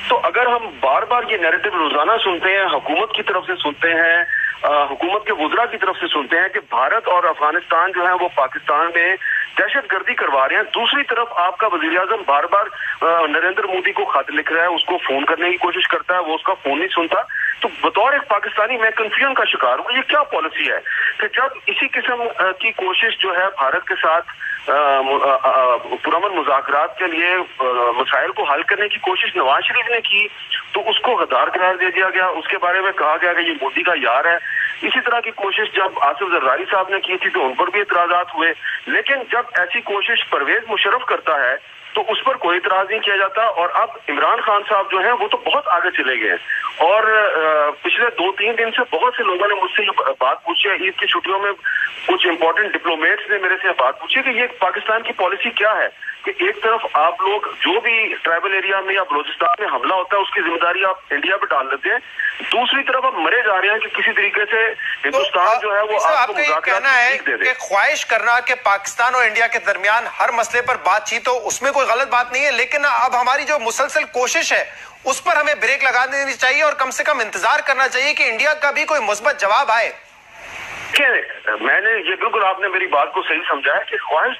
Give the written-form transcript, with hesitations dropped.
تو اگر ہم بار بار یہ نیریٹو روزانہ سنتے ہیں، حکومت کی طرف سے سنتے ہیں، حکومت کے وزراء کی طرف سے سنتے ہیں کہ بھارت اور افغانستان جو ہے وہ پاکستان میں دہشت گردی کروا رہے ہیں، دوسری طرف آپ کا وزیر اعظم بار بار نریندر مودی کو خط لکھ رہا ہے، اس کو فون کرنے کی کوشش کرتا ہے، وہ اس کا فون نہیں سنتا. تو بطور ایک پاکستانی میں کنفیوژن کا شکار ہوں. یہ کیا پالیسی ہے کہ جب اسی قسم کی کوشش جو ہے بھارت کے ساتھ پرامن مذاکرات کے لیے مسائل کو حل کرنے کی کوشش نواز شریف نے کی تو اس کو غدار قرار دے دیا گیا، اس کے بارے میں کہا گیا کہ یہ مودی کا یار ہے. اسی طرح کی کوشش جب آصف زرداری صاحب نے کی تھی تو ان پر بھی اعتراضات ہوئے، لیکن جب ایسی کوشش پرویز مشرف کرتا ہے تو اس پر کوئی اعتراض نہیں کیا جاتا. اور اب عمران خان صاحب جو ہیں وہ تو بہت آگے چلے گئے ہیں، اور پچھلے 2-3 دن سے بہت سے لوگوں نے مجھ سے یہ بات پوچھی ہے. عید کی چھٹیوں میں کچھ امپورٹنٹ ڈپلومیٹس نے میرے سے بات پوچھی کہ یہ پاکستان کی پالیسی کیا ہے کہ ایک طرف آپ لوگ جو بھی ٹرائبل ایریا میں یا بلوچستان میں حملہ ہوتا ہے اس کی ذمہ داری آپ انڈیا پہ ڈال دیتے ہیں، دوسری طرف آپ مرے جا رہے ہیں کہ کسی طریقے سے ہندوستان جو ہے وہ آپ کو یہ کہنا ہے کہ خواہش کرنا کہ پاکستان اور انڈیا کے درمیان ہر مسئلے پر بات چیت ہو، اس میں کوئی غلط بات نہیں ہے، لیکن اب ہماری جو مسلسل کوشش ہے اس پر ہمیں بریک لگا دینی چاہیے اور کم سے کم انتظار کرنا چاہیے کہ انڈیا کا بھی کوئی مثبت جواب آئے. میں نے یہ بالکل آپ نے میری بات کو صحیح سمجھا ہے کہ خواہش